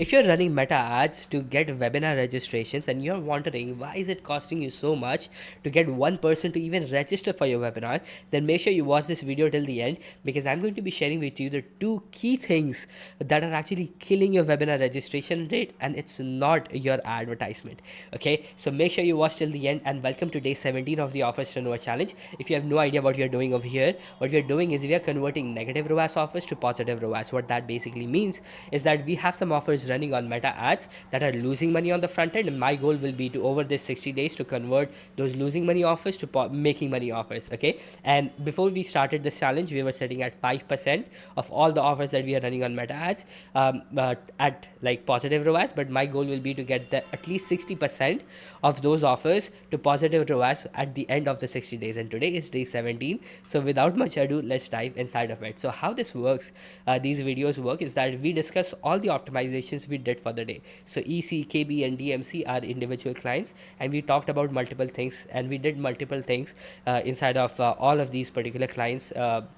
If you're running Meta ads to get webinar registrations and you're wondering why is it costing you so much to get one person to even register for your webinar, then make sure you watch this video till the end, because I'm going to be sharing with you the two key things that are actually killing your webinar registration rate, and it's not your advertisement. Okay, so make sure you watch till the end, and welcome to day 17 of the Offers Turnover Challenge. If you have no idea what you're doing over here, what we're doing is we are converting negative ROAS offers to positive ROAS. What that basically means is that we have some offers running on Meta ads that are losing money on the front end, and my goal will be to, over this 60 days, to convert those losing money offers to making money offers. Okay, and before we started this challenge, we were sitting at 5% of all the offers that we are running on Meta ads at like positive ROAS, but my goal will be to get at least 60% of those offers to positive ROAS at the end of the 60 days. And today is day 17. So without much ado, let's dive inside of it. So how this works, these videos work, is that we discuss all the optimizations we did for the day. So EC, KB, and DMC are individual clients, and we talked about multiple things, and we did multiple things inside of all of these particular clients'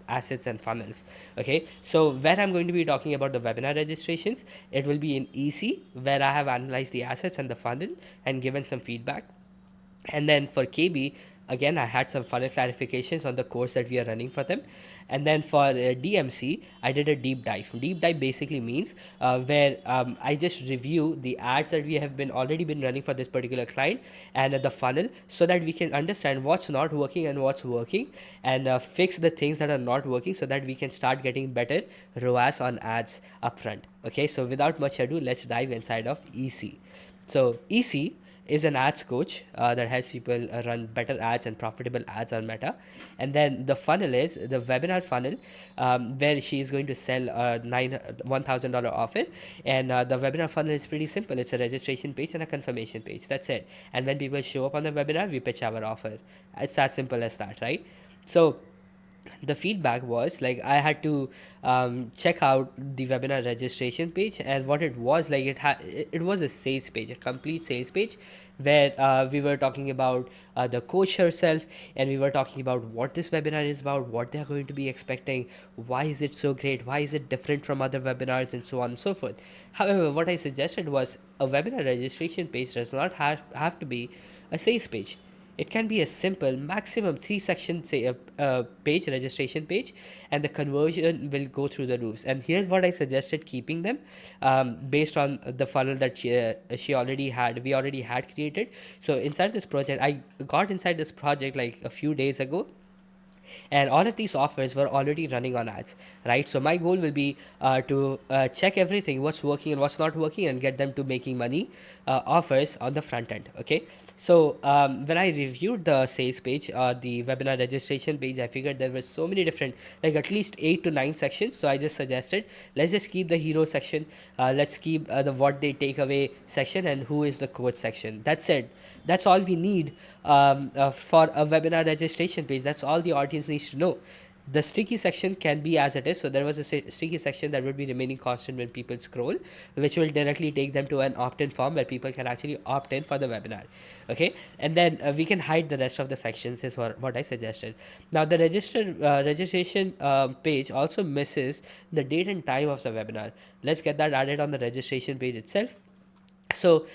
assets and funnels. Okay, so where I'm going to be talking about the webinar registrations, it will be in EC, where I have analyzed the assets and the funnel and given some feedback. And then for KB, again, I had some funnel clarifications on the course that we are running for them. And then for DMC, I did a deep dive. Deep dive basically means where I just review the ads that we have been already been running for this particular client and the funnel, so that we can understand what's not working and what's working, and fix the things that are not working, so that we can start getting better ROAS on ads upfront. Okay, so without much ado, let's dive inside of EC. So EC is an ads coach that helps people run better ads and profitable ads on Meta. And then the funnel is the webinar funnel, where she is going to sell a $1,000 offer. And the webinar funnel is pretty simple. It's a registration page and a confirmation page. That's it. And when people show up on the webinar, we pitch our offer. It's as simple as that, right? So the feedback was like I had to check out the webinar registration page, and what it was like, it was a sales page, a complete sales page, where we were talking about the coach herself, and we were talking about what this webinar is about, what they're going to be expecting, why is it so great, why is it different from other webinars, and so on and so forth. However, what I suggested was a webinar registration page does not have to be a sales page. It can be a simple maximum 3 section, say a page, registration page, and the conversion will go through the roofs. And here's what I suggested keeping them, based on the funnel that we already had created. So inside this project, I got inside this project like a few days ago, and all of these offers were already running on ads, right? So my goal will be to check everything, what's working and what's not working, and get them to making money offers on the front end. Okay, so when I reviewed the sales page, the webinar registration page, I figured there were so many different, like at least 8 to 9 sections. So I just suggested, let's just keep the hero section, let's keep the what they take away section, and who is the coach section. That's it. That's all we need for a webinar registration page. That's all the audience needs to know. The sticky section can be as it is. So there was a sticky section that would be remaining constant when people scroll, which will directly take them to an opt-in form where people can actually opt in for the webinar. Okay, and then we can hide the rest of the sections is what I suggested. Now the registration page also misses the date and time of the webinar. Let's get that added on the registration page itself. So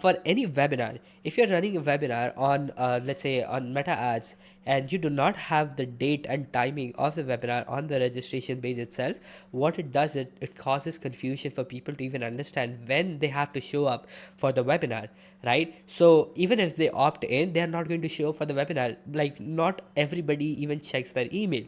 for any webinar, if you're running a webinar on let's say on Meta ads, and you do not have the date and timing of the webinar on the registration page itself, what it does, it causes confusion for people to even understand when they have to show up for the webinar, right? So even if they opt in, they are not going to show up for the webinar. Like not everybody even checks their email,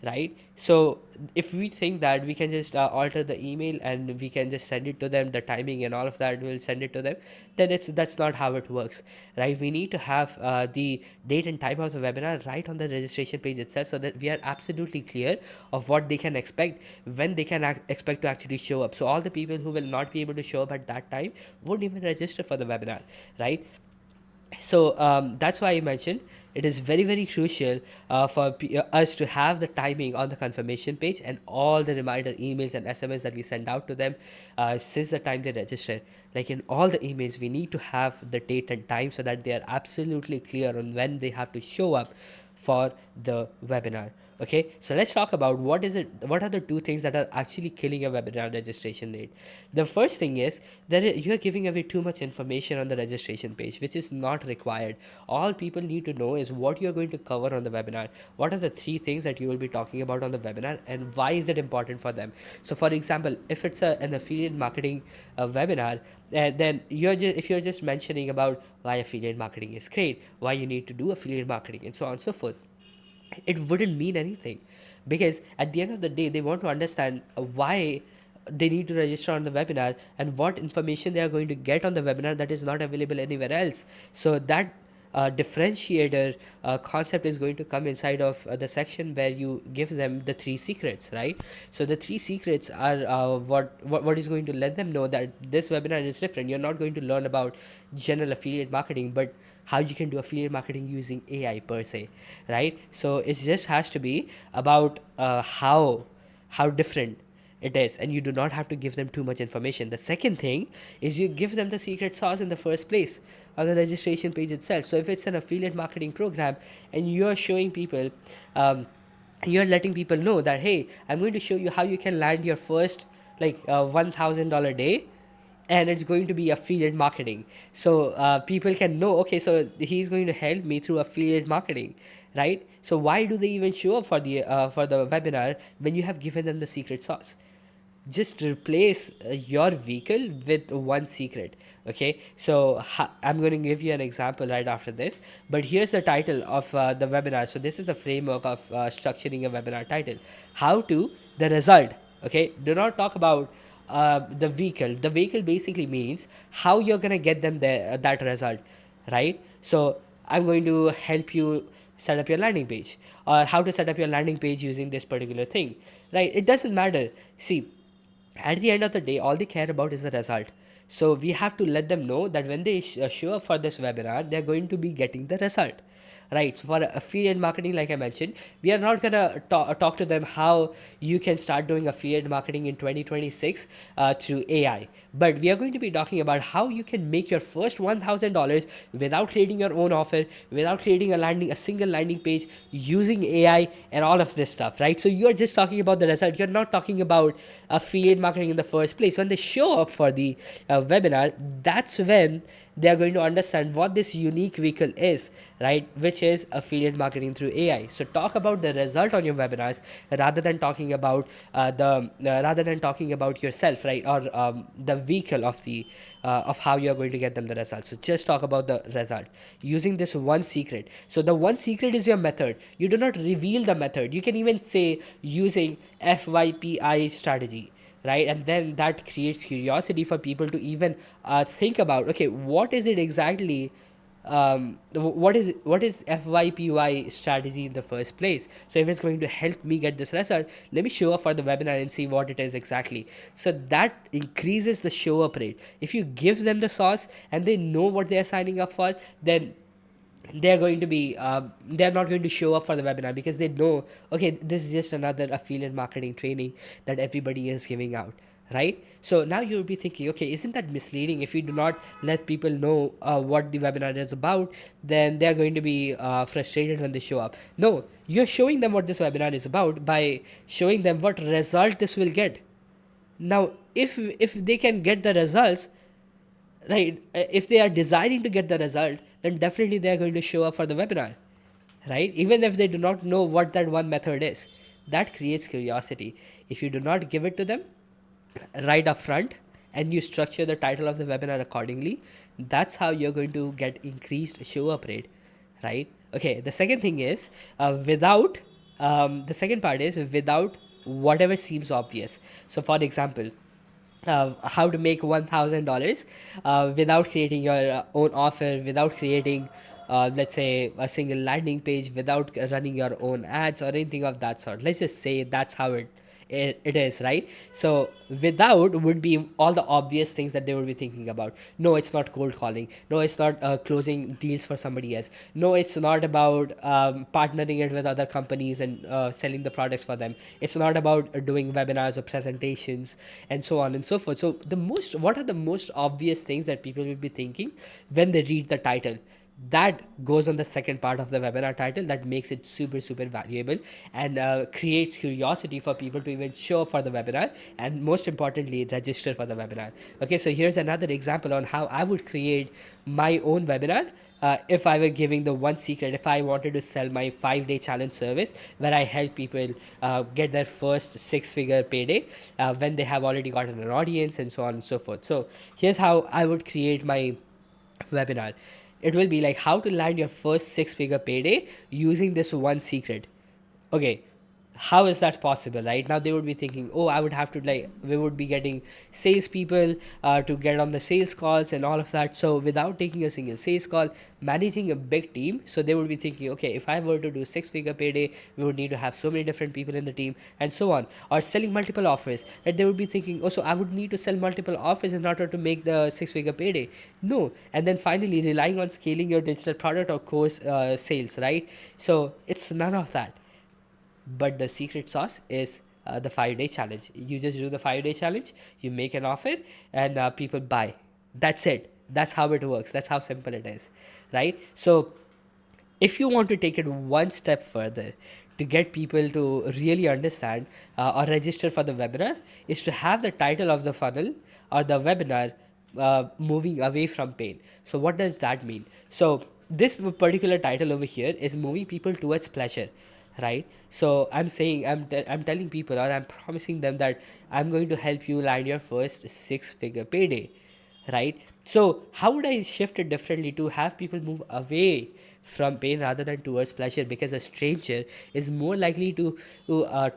right? So if we think that we can just alter the email and we can just send it to them, the timing and all of that will send it to them, then that's not how it works, right? We need to have the date and time of the webinar right on the registration page itself, so that we are absolutely clear of what they can expect, when they can expect to actually show up. So all the people who will not be able to show up at that time won't even register for the webinar, right? So that's why I mentioned it is very, very crucial for us to have the timing on the confirmation page and all the reminder emails and SMS that we send out to them since the time they register. Like in all the emails, we need to have the date and time, so that they are absolutely clear on when they have to show up for the webinar. Okay, so let's talk about what are the two things that are actually killing a webinar registration rate. The first thing is that you're giving away too much information on the registration page, which is not required. All people need to know is what you're going to cover on the webinar. What are the three things that you will be talking about on the webinar, and why is it important for them? So for example, if it's an affiliate marketing webinar, then if you're just mentioning about why affiliate marketing is great, why you need to do affiliate marketing, and so on and so forth, it wouldn't mean anything, because at the end of the day they want to understand why they need to register on the webinar and what information they are going to get on the webinar that is not available anywhere else. So that differentiator concept is going to come inside of the section where you give them the three secrets, right? So the three secrets are what is going to let them know that this webinar is different. You're not going to learn about general affiliate marketing, but how you can do affiliate marketing using AI per se, right? So it just has to be about how different it is, and you do not have to give them too much information. The second thing is you give them the secret sauce in the first place on the registration page itself. So if it's an affiliate marketing program and you're showing people, you're letting people know that, hey, I'm going to show you how you can land your first like $1,000 day, and it's going to be affiliate marketing. So people can know, okay, so he's going to help me through affiliate marketing, right? So why do they even show up for the webinar when you have given them the secret sauce? Just replace your vehicle with one secret. Okay, so I'm going to give you an example right after this, but here's the title of the webinar. So this is the framework of structuring a webinar title: how to the result. Okay, do not talk about the vehicle. The vehicle basically means how you're going to get them there, that result, right? So I'm going to help you set up your landing page, or how to set up your landing page using this particular thing, right? It doesn't matter. See, at the end of the day, all they care about is the result. So we have to let them know that when they show up for this webinar, they're going to be getting the result, right? So for affiliate marketing, like I mentioned, we are not gonna talk to them how you can start doing affiliate marketing in 2026 through AI, but we are going to be talking about how you can make your first $1,000 without creating your own offer, without creating a single landing page, using AI and all of this stuff, right? So you're just talking about the result. You're not talking about affiliate marketing in the first place. When they show up for the webinar, that's when they are going to understand what this unique vehicle is, right? Which is affiliate marketing through AI. So talk about the result on your webinars rather than talking about rather than talking about yourself, right? Or the vehicle of how you're going to get them the results. So just talk about the result using this one secret. So the one secret is your method. You do not reveal the method. You can even say using FYPI strategy, right? And then that creates curiosity for people to even think about, okay, what is it exactly, what is FYPY strategy in the first place? So if it's going to help me get this result, let me show up for the webinar and see what it is exactly. So that increases the show up rate. If you give them the sauce and they know what they're signing up for, then they're going to be they're not going to show up for the webinar, because they know, okay, this is just another affiliate marketing training that everybody is giving out, right? So now you'll be thinking, okay, isn't that misleading? If you do not let people know what the webinar is about, then they're going to be frustrated when they show up. No, you're showing them what this webinar is about by showing them what result this will get. Now if they can get the results, right, if they are designing to get the result, then definitely they are going to show up for the webinar, right? Even if they do not know what that one method is. That creates curiosity. If you do not give it to them right up front and you structure the title of the webinar accordingly, that's how you're going to get increased show up rate, right? Okay, the second thing is without the second part is without whatever seems obvious. So for example, how to make $1,000 without creating your own offer, without creating, let's say, a single landing page, without running your own ads or anything of that sort. Let's just say that's how it is, right? So without would be all the obvious things that they would be thinking about. No, it's not cold calling. No, it's not closing deals for somebody else. No, it's not about partnering it with other companies and selling the products for them. It's not about doing webinars or presentations and so on and so forth. So what are the most obvious things that people will be thinking when they read the title? that goes on the second part of the webinar title, that makes it super valuable and creates curiosity for people to even show up for the webinar, and most importantly register for the webinar. Okay, so here's another example on how I would create my own webinar. If I were giving the one secret, if I wanted to sell my 5-day challenge service where I help people get their first 6-figure payday when they have already gotten an audience and so on and so forth. So here's how I would create my webinar. It will be like how to land your first 6-figure payday using this one secret. Okay, how is that possible? Right now they would be thinking, oh, I would have to, like, we would be getting salespeople to get on the sales calls and all of that. So without taking a single sales call, managing a big team, so they would be thinking, okay, if I were to do 6-figure payday, we would need to have so many different people in the team and so on. Or selling multiple offers, and they would be thinking, oh, so I would need to sell multiple offers in order to make the 6-figure payday. No. And then finally relying on scaling your digital product or course sales, right? So it's none of that, but the secret sauce is the 5-day challenge. You just do the 5-day challenge, you make an offer, and people buy. That's it. That's how it works. That's how simple it is, right? So if you want to take it one step further to get people to really understand or register for the webinar, is to have the title of the funnel or the webinar moving away from pain. So what does that mean? So this particular title over here is moving people towards pleasure, right? So I'm saying, I'm telling people, or I'm promising them that I'm going to help you land your first 6-figure payday, right? So how would I shift it differently to have people move away from pain rather than towards pleasure? Because a stranger is more likely to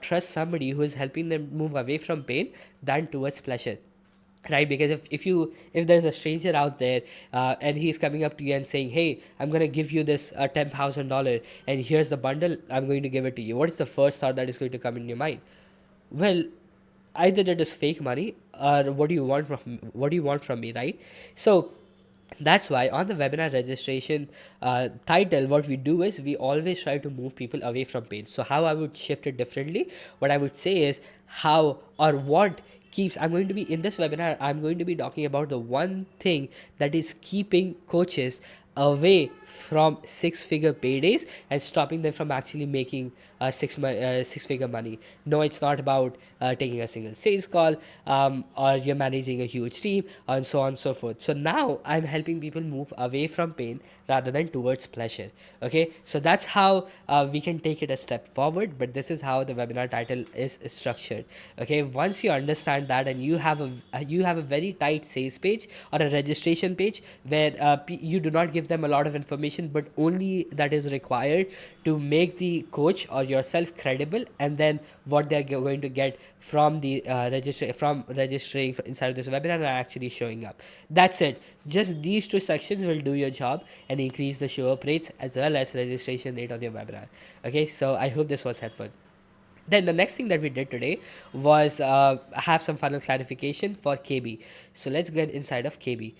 trust somebody who is helping them move away from pain than towards pleasure, right? Because if there's a stranger out there and he's coming up to you and saying, hey, I'm going to give you this $10,000 and here's the bundle, I'm going to give it to you, what is the first thought that is going to come in your mind? Well, either it is fake money, or what do you want from me, right? So that's why on the webinar registration title, what we do is we always try to move people away from pain. So how I would shift it differently, what I would say is how or what keeps, I'm going to be in this webinar, I'm going to be talking about the one thing that is keeping coaches away from 6-figure paydays and stopping them from actually making 6-figure money. No, it's not about taking a single sales call, or you're managing a huge team and so on and so forth. So now I'm helping people move away from pain rather than towards pleasure. Okay, so that's how we can take it a step forward, but this is how the webinar title is structured. Okay, once you understand that and you have a very tight sales page or a registration page where you do not give them a lot of information, but only that is required to make the coach or yourself credible, and then what they're going to get from the from registering inside of this webinar and actually showing up. That's it. Just these two sections will do your job and increase the show up rates as well as registration rate of your webinar. Okay, so I hope this was helpful. Then the next thing that we did today was have some funnel clarification for KB. So let's get inside of KB.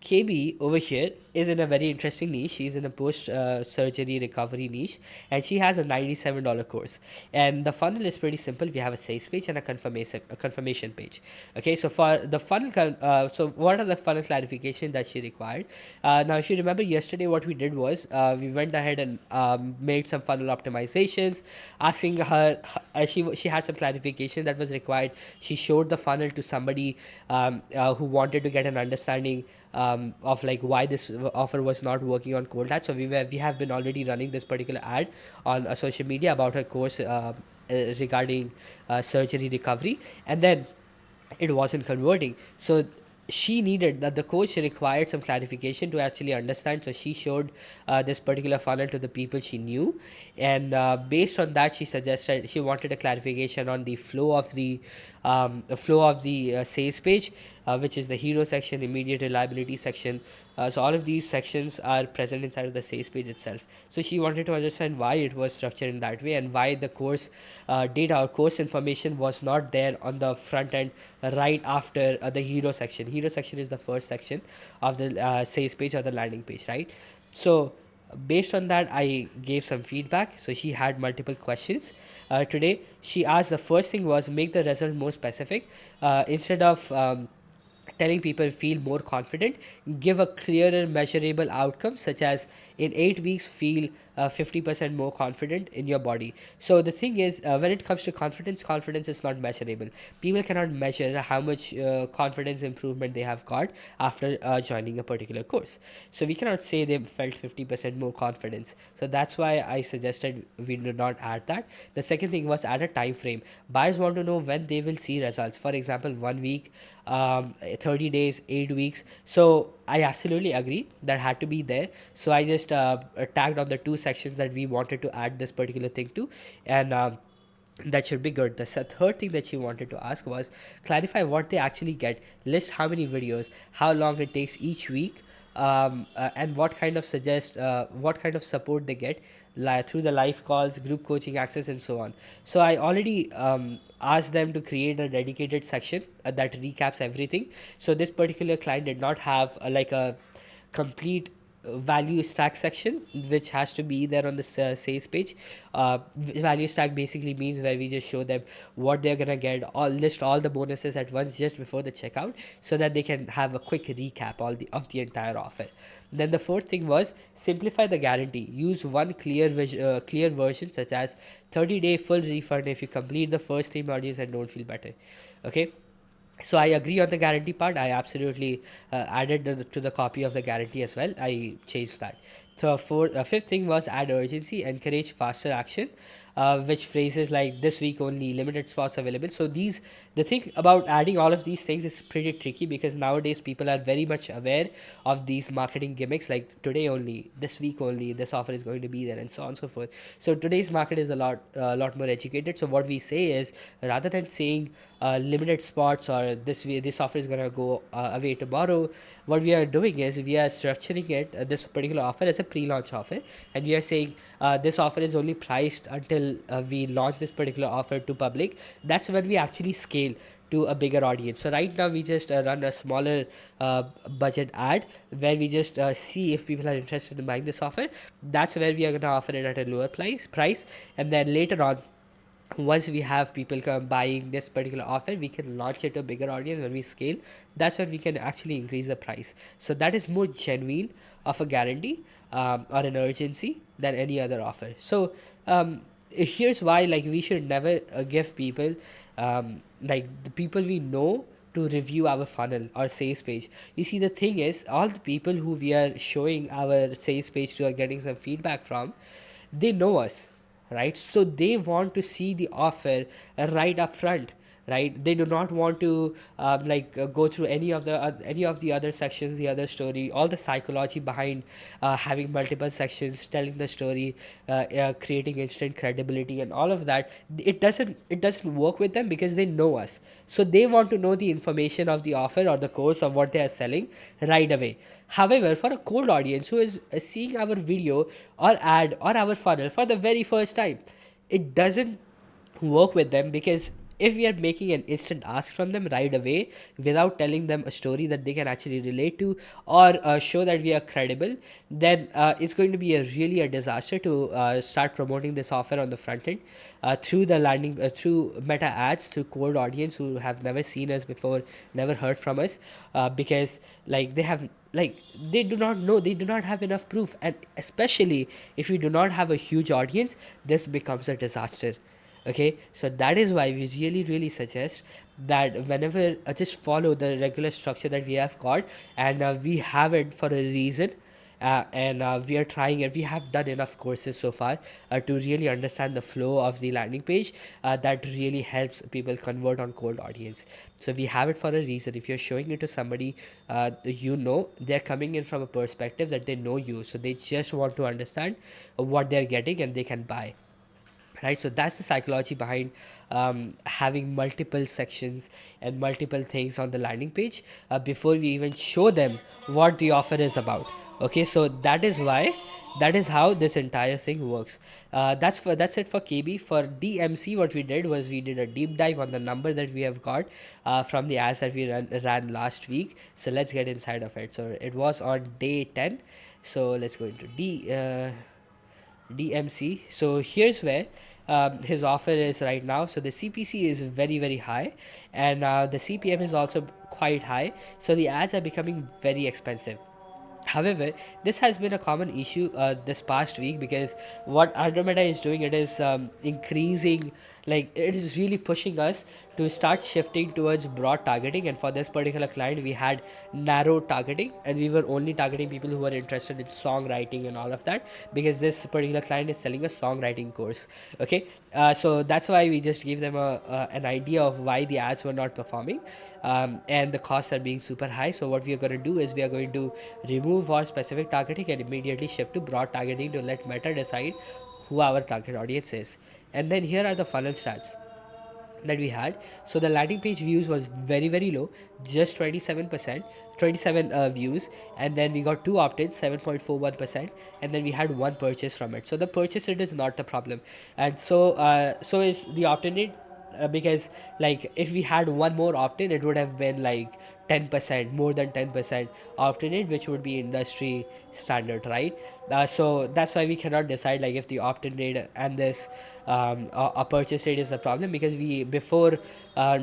KB over here is in a very interesting niche. She's in a post surgery recovery niche, and she has a $97 course. And the funnel is pretty simple. We have a sales page and a confirmation page. Okay, so for the funnel, so what are the funnel clarification that she required? Now, if you remember yesterday, what we did was we went ahead and made some funnel optimizations, asking her. She had some clarification that was required. She showed the funnel to somebody who wanted to get an understanding of like why this offer was not working on cold ads. So we have been already running this particular ad on social media about her course regarding surgery recovery, and then it wasn't converting. So she needed that, the coach required some clarification to actually understand. So she showed this particular funnel to the people she knew, and based on that, she suggested she wanted a clarification on the flow of the sales page, which is the hero section, immediate reliability section. So all of these sections are present inside of the sales page itself. So she wanted to understand why it was structured in that way and why the course data or course information was not there on the front end right after the hero section. Hero section is the first section of the sales page or the landing page, right? So based on that, I gave some feedback. So she had multiple questions today. She asked, the first thing was make the result more specific. Instead of telling people feel more confident, give a clearer measurable outcome, such as in 8 weeks feel 50% more confident in your body. So the thing is, when it comes to confidence is not measurable. People cannot measure how much confidence improvement they have got after joining a particular course. So we cannot say they felt 50% more confidence. So that's why I suggested we do not add that. The second thing was add a time frame. Buyers want to know when they will see results. For example, 1 week, 30 days, 8 weeks. So I absolutely agree that had to be there. So I just tagged on the two sections that we wanted to add this particular thing to, and that should be good. The third thing that she wanted to ask was clarify what they actually get, list how many videos, how long it takes each week, and what kind of support they get through the live calls, group coaching access, and so on. So I already asked them to create a dedicated section that recaps everything. So this particular client did not have like a complete value stack section which has to be there on the sales page. Value stack basically means where we just show them what they're gonna get, all list all the bonuses at once just before the checkout, so that they can have a quick recap of the entire offer. Then the fourth thing was simplify the guarantee. Use one clear version, such as 30-day full refund if you complete the first 3 modules and don't feel better. Okay, so I agree on the guarantee part. I absolutely added to the copy of the guarantee as well. I changed that. So fifth thing was add urgency, encourage faster action, which phrases like this week only, limited spots available. So the thing about adding all of these things is pretty tricky, because nowadays people are very much aware of these marketing gimmicks like today only, this week only, this offer is going to be there, and so on and so forth. So today's market is a lot more educated. So what we say is, rather than saying limited spots or this offer is gonna go away tomorrow, what we are doing is we are structuring it, this particular offer, as a pre-launch offer, and we are saying this offer is only priced until we launch this particular offer to public. That's when we actually scale to a bigger audience. So right now we just run a smaller budget ad where we just see if people are interested in buying this offer. That's where we are going to offer it at a lower price, and then later on, once we have people come buying this particular offer, we can launch it to a bigger audience. When we scale, that's when we can actually increase the price. So that is more genuine of a guarantee or an urgency than any other offer. So here's why, like, we should never give people like the people we know to review our funnel or sales page. You see, the thing is, all the people who we are showing our sales page to or getting some feedback from, they know us, right? So they want to see the offer right up front, right? They do not want to go through any of the other sections, the other story, all the psychology behind having multiple sections, telling the story, creating instant credibility, and all of that. It doesn't work with them, because they know us. So they want to know the information of the offer or the course of what they are selling right away. However, for a cold audience who is seeing our video or ad or our funnel for the very first time, it doesn't work with them, because if we are making an instant ask from them right away without telling them a story that they can actually relate to, or show that we are credible, then it's going to be a disaster to start promoting this offer on the front end through the landing through meta ads, through cold audience who have never seen us before, never heard from us, because they do not know, they do not have enough proof. And especially if we do not have a huge audience, this becomes a disaster. Okay, so that is why we really suggest that whenever just follow the regular structure that we have got, and we have it for a reason. And we are trying it. We have done enough courses so far to really understand the flow of the landing page that really helps people convert on cold audience. So we have it for a reason. If you're showing it to somebody, they're coming in from a perspective that they know you, so they just want to understand what they're getting and they can buy, right? So that's the psychology behind having multiple sections and multiple things on the landing page before we even show them what the offer is about. Okay, so that is how this entire thing works. That's it for KB. For DMC, what we did was we did a deep dive on the number that we have got from the ads that we ran last week. So let's get inside of it. So it was on day 10. So let's go into DMC. So here's where his offer is right now. So the CPC is very very high, and the CPM is also quite high. So the ads are becoming very expensive. However, this has been a common issue this past week, because what Andromeda is doing, it is increasing, like it is really pushing us to start shifting towards broad targeting. And for this particular client, we had narrow targeting, and we were only targeting people who were interested in songwriting and all of that, because this particular client is selling a songwriting course. Okay, so that's why we just gave them an idea of why the ads were not performing, and the costs are being super high. So what we are going to do is we are going to remove our specific targeting and immediately shift to broad targeting to let Meta decide who our target audience is. And then here are the funnel stats that we had. So the landing page views was very very low, just 27%, 27 views, and then we got two opt-ins, 7.41%, and then we had one purchase from it. So the purchase rate is not the problem, and so is the opt-in rate, because like if we had one more opt-in, it would have been like 10%, more than 10% opt-in rate, which would be industry standard, right? So that's why we cannot decide like if the opt-in rate and this a purchase rate is the problem, because we before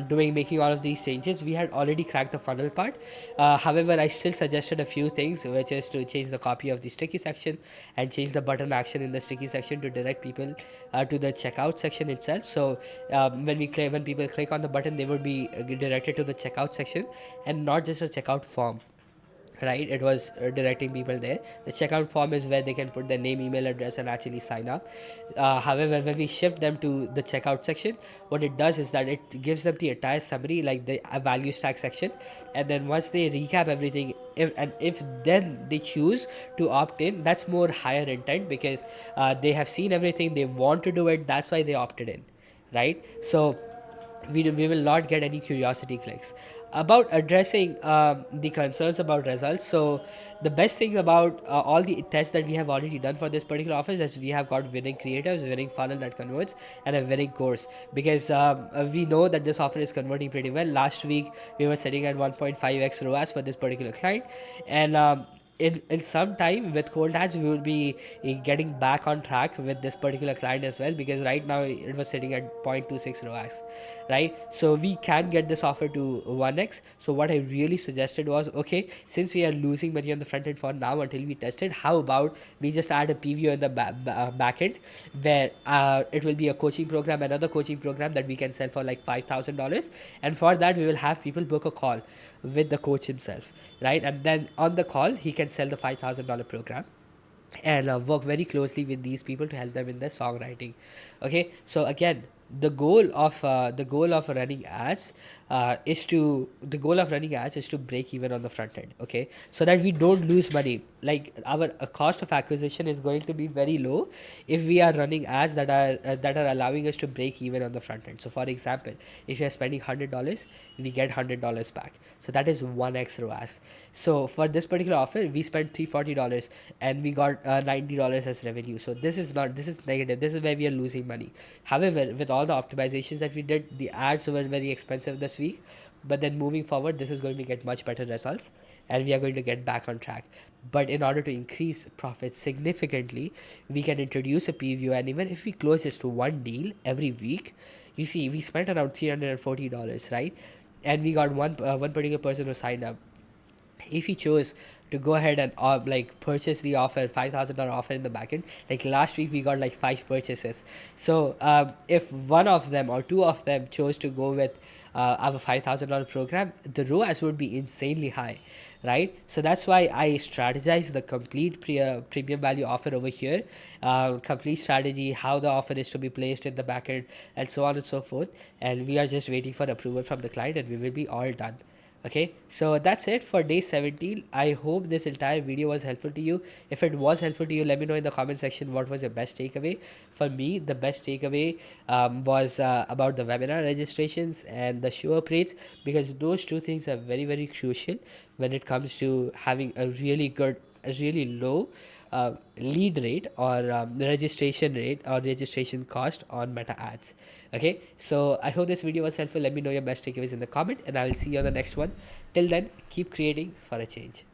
doing making all of these changes, we had already cracked the funnel part. However, I still suggested a few things, which is to change the copy of the sticky section and change the button action in the sticky section to direct people to the checkout section itself. So when people click on the button, they would be directed to the checkout section and not just a checkout form, right? It was directing people there. The checkout form is where they can put their name, email address, and actually sign up. However, when we shift them to the checkout section, what it does is that it gives them the entire summary, like the value stack section, and then once they recap everything, if then they choose to opt in, that's more higher intent, because they have seen everything, they want to do it, that's why they opted in, right? So we will not get any curiosity clicks. About addressing the concerns about results, so the best thing about all the tests that we have already done for this particular office is we have got winning creatives, winning funnel that converts, and a winning course, because we know that this offer is converting pretty well. Last week we were sitting at 1.5x ROAS for this particular client, and in some time with cold ads we will be getting back on track with this particular client as well, because right now it was sitting at 0.26 ROAS, right? So we can get this offer to 1x. So what I really suggested was, okay, since we are losing money on the front end for now until we test it, how about we just add a preview in the back end, where it will be a coaching program, another coaching program that we can sell for like $5,000, and for that we will have people book a call with the coach himself, right? And then on the call he can sell the $5,000 program and work very closely with these people to help them in their songwriting. Okay, so again, the goal of running ads is to break even on the front end. Okay, so that we don't lose money, like our cost of acquisition is going to be very low if we are running ads that are allowing us to break even on the front end. So for example, if you are spending $100, we get $100 back, so that is 1x ROAS. So for this particular offer we spent $340 and we got $90 as revenue. So this is negative, this is where we are losing money. However, with all the optimizations that we did, the ads were very expensive this week, but then moving forward this is going to get much better results and we are going to get back on track. But in order to increase profits significantly, we can introduce a preview, and even if we close just one deal every week, you see we spent around $340, right? And we got one particular person who signed up. If he chose to go ahead and like purchase the offer, $5,000 offer in the backend, like last week we got like 5 purchases. So if one of them or two of them chose to go with our $5,000 program, the ROAS would be insanely high, right? So that's why I strategize the complete premium value offer over here, complete strategy, how the offer is to be placed in the backend, and so on and so forth. And we are just waiting for approval from the client, and we will be all done. Okay, so that's it for day 17. I hope this entire video was helpful to you. If it was helpful to you, let me know in the comment section what was your best takeaway. For me, the best takeaway was about the webinar registrations and the show up rates, because those two things are very very crucial when it comes to having a really low lead rate or registration rate or registration cost on Meta ads. Okay, so I hope this video was helpful. Let me know your best takeaways in the comment, and I will see you on the next one. Till then, keep creating for a change.